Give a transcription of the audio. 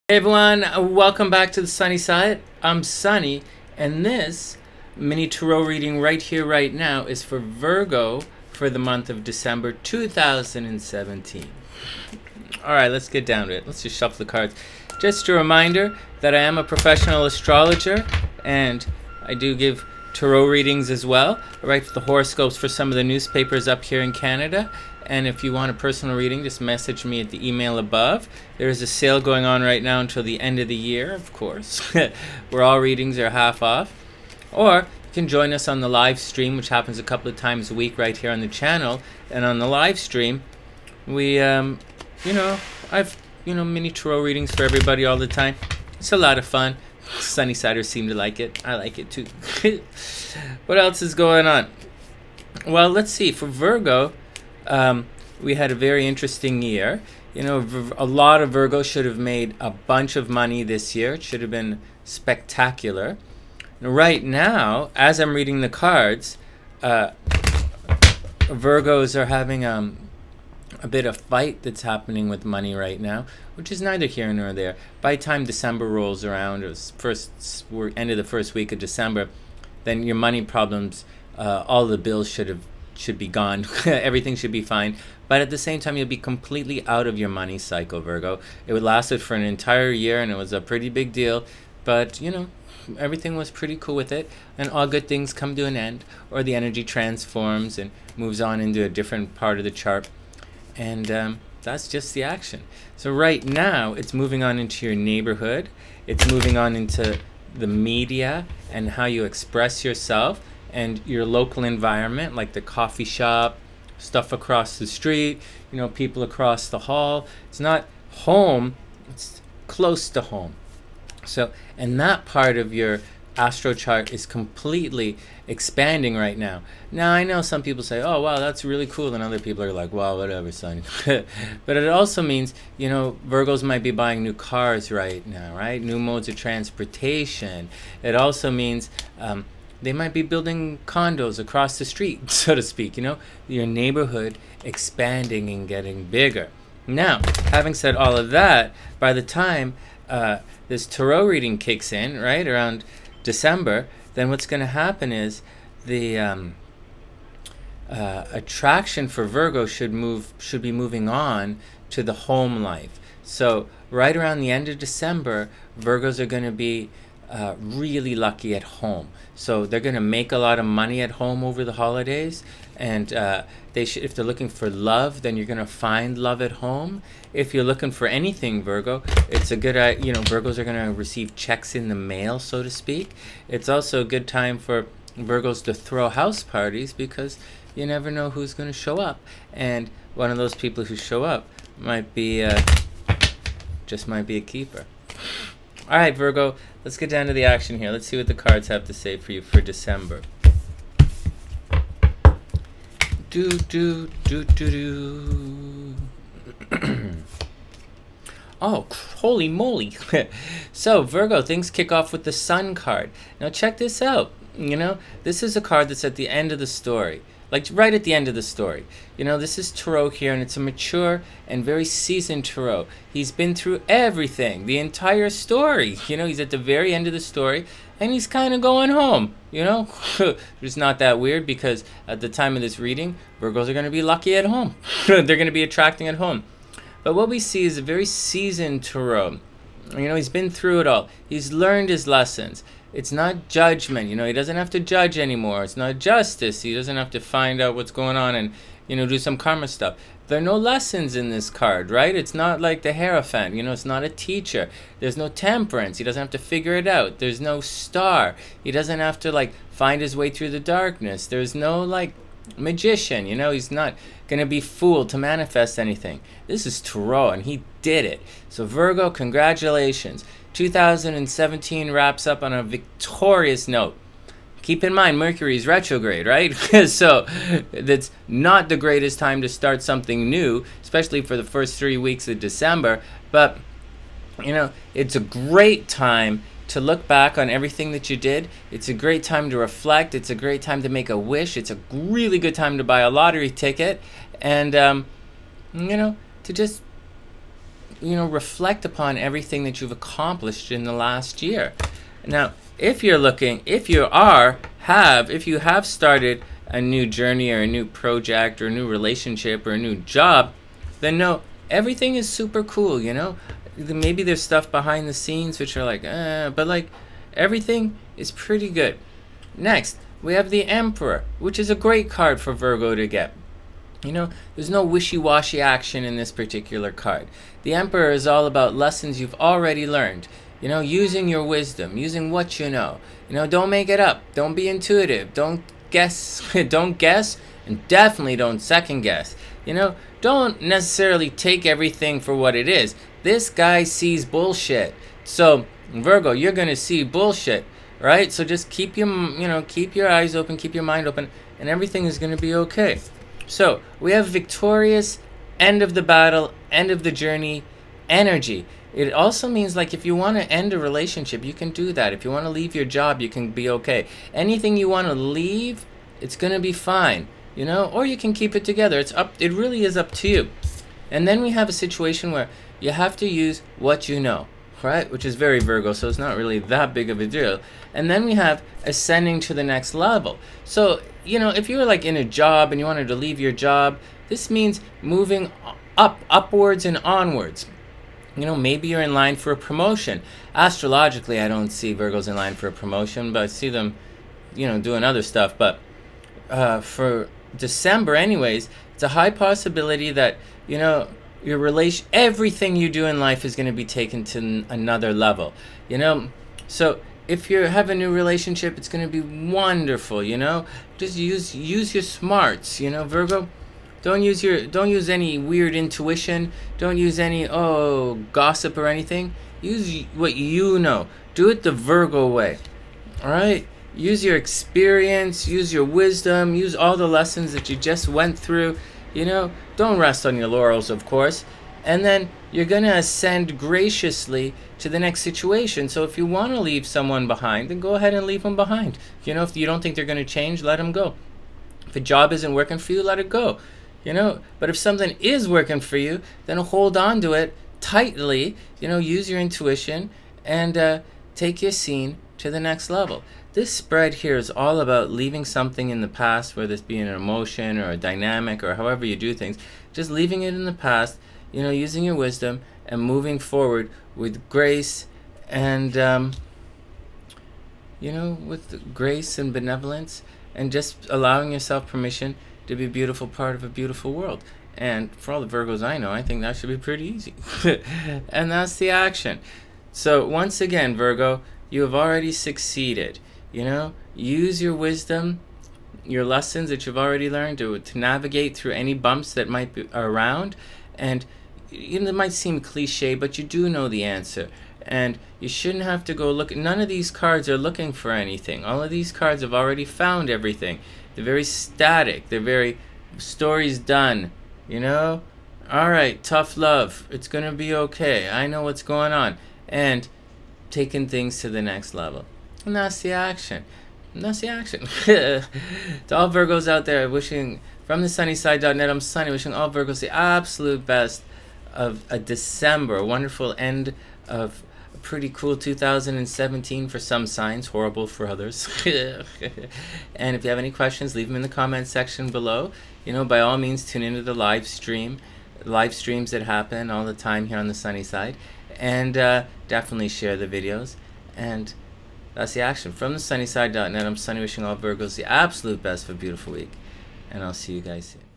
Hey everyone, welcome back to the Sunny Side. I'm Sonny, and this mini tarot reading right here, right now, is for Virgo for the month of December 2017. Alright, let's get down to it. Let's just shuffle the cards. Just a reminder that I am a professional astrologer, and I do give tarot readings as well. I write the horoscopes for some of the newspapers up here in Canada. And if you want a personal reading, just message me at the email above. There is a sale going on right now until the end of the year, of course, where all readings are half off. Or you can join us on the live stream, which happens a couple of times a week right here on the channel. And on the live stream, we, I've, mini tarot readings for everybody all the time. It's a lot of fun. Sunnysiders seem to like it. I like it too. What else is going on? Well, let's see. For Virgo, we had a very interesting year. A lot of Virgos should have made a bunch of money this year. It should have been spectacular. Right now, as I'm reading the cards, Virgos are having a bit of fight that's happening with money right now, which is neither here nor there. By the time December rolls around, we're end of the first week of December, then your money problems, all the bills should be gone. Everything should be fine. But at the same time, you'll be completely out of your money cycle, Virgo. It would lasted for an entire year, and it was a pretty big deal. But, everything was pretty cool with it. And all good things come to an end, or the energy transforms and moves on into a different part of the chart. And that's just the action. So right now, it's moving on into your neighborhood. It's moving on into the media and how you express yourself. And your local environment, like the coffee shop, stuff across the street, people across the hall. It's not home, it's close to home. So, and that part of your astro chart is completely expanding right now. Now, I know some people say, oh, wow, that's really cool. And other people are like, wow, whatever, son. But it also means, Virgos might be buying new cars right now, right? New modes of transportation. It also means, they might be building condos across the street, so to speak, your neighborhood expanding and getting bigger. Now, having said all of that, by the time this tarot reading kicks in, right, around December, then what's going to happen is the attraction for Virgo should be moving on to the home life. So right around the end of December, Virgos are going to be really lucky at home. So they're going to make a lot of money at home over the holidays, and if they're looking for love, then you're going to find love at home. If you're looking for anything, Virgo, it's a good Virgos are going to receive checks in the mail, so to speak. It's also a good time for Virgos to throw house parties, because you never know who's going to show up, and one of those people who show up might be just might be a keeper. All right, Virgo, let's get down to the action here. Let's see what the cards have to say for you for December. Oh, holy moly. So, Virgo, things kick off with the Sun card. Now, check this out. This is a card that's at the end of the story. Like, right at the end of the story. This is Tarot here, and it's a mature and very seasoned Tarot. He's been through everything, the entire story. He's at the very end of the story, and he's kind of going home, It's not that weird, because at the time of this reading, Virgos are going to be lucky at home. They're going to be attracting at home. But what we see is a very seasoned Tarot. He's been through it all. He's learned his lessons. It's not judgment, he doesn't have to judge anymore. It's not justice. He doesn't have to find out what's going on and, do some karma stuff. There are no lessons in this card, right? It's not like the Hierophant, it's not a teacher. There's no temperance. He doesn't have to figure it out. There's no star. He doesn't have to, find his way through the darkness. There's no, magician, he's not going to be fooled to manifest anything. This is Tarot, and he did it. So, Virgo, congratulations. 2017 wraps up on a victorious note. Keep in mind, Mercury is retrograde, right? So that's not the greatest time to start something new, especially for the first 3 weeks of December. But, it's a great time to look back on everything that you did. It's a great time to reflect. It's a great time to make a wish. It's a really good time to buy a lottery ticket. And, to just reflect upon everything that you've accomplished in the last year. Now, if you have started a new journey or a new project or a new relationship or a new job, then no, everything is super cool, Maybe there's stuff behind the scenes which are like, but like everything is pretty good. Next, we have the Emperor, which is a great card for Virgo to get. There's no wishy-washy action in this particular card. The Emperor is all about lessons you've already learned. Using your wisdom, using what you know. Don't make it up. Don't be intuitive. Don't guess. Don't guess, and definitely don't second guess. Don't necessarily take everything for what it is. This guy sees bullshit. So, Virgo, you're going to see bullshit, right? So just keep your eyes open, keep your mind open, and everything is going to be okay. So, we have victorious, end of the battle, end of the journey, energy. It also means, like, if you want to end a relationship, you can do that. If you want to leave your job, you can be okay. Anything you want to leave, it's going to be fine, or you can keep it together. It really is up to you. And then we have a situation where you have to use what you know, right? Which is very Virgo, so it's not really that big of a deal. And then we have ascending to the next level. So, if you were like in a job and you wanted to leave your job, this means moving upwards and onwards. Maybe you're in line for a promotion. Astrologically, I don't see Virgos in line for a promotion, but I see them, doing other stuff. But for December anyways, it's a high possibility that, everything you do in life is going to be taken to another level, So if you have a new relationship, it's going to be wonderful, Just use your smarts, Virgo. Don't use any weird intuition. Don't use any gossip or anything. Use what you know. Do it the Virgo way. All right? Use your experience, use your wisdom, use all the lessons that you just went through. Don't rest on your laurels, of course. And then you're going to ascend graciously to the next situation. So if you want to leave someone behind, then go ahead and leave them behind. If you don't think they're going to change, let them go. If a job isn't working for you, let it go. But if something is working for you, then hold on to it tightly, use your intuition and take your scene to the next level. This spread here is all about leaving something in the past, whether this be an emotion or a dynamic or however you do things, just leaving it in the past, using your wisdom and moving forward with grace and, with grace and benevolence and just allowing yourself permission to be a beautiful part of a beautiful world. And for all the Virgos I know, I think that should be pretty easy. And that's the action. So once again, Virgo, you have already succeeded. Use your wisdom, your lessons that you've already learned to navigate through any bumps that might be around. And it might seem cliche, but you do know the answer. And you shouldn't have to go look. None of these cards are looking for anything. All of these cards have already found everything. They're very static. They're very stories done. All right, tough love. It's going to be okay. I know what's going on. And taking things to the next level. And that's the action. To all Virgos out there, wishing from TheSunnySide.net, I'm Sonny, wishing all Virgos the absolute best of a December, a wonderful end of a pretty cool 2017 for some signs, horrible for others. And if you have any questions, leave them in the comment section below. By all means, tune into the live streams that happen all the time here on the Sunny Side, and definitely share the videos. And that's the action. From TheSunnySide.net, I'm Sonny, wishing all Virgos the absolute best for a beautiful week. And I'll see you guys soon.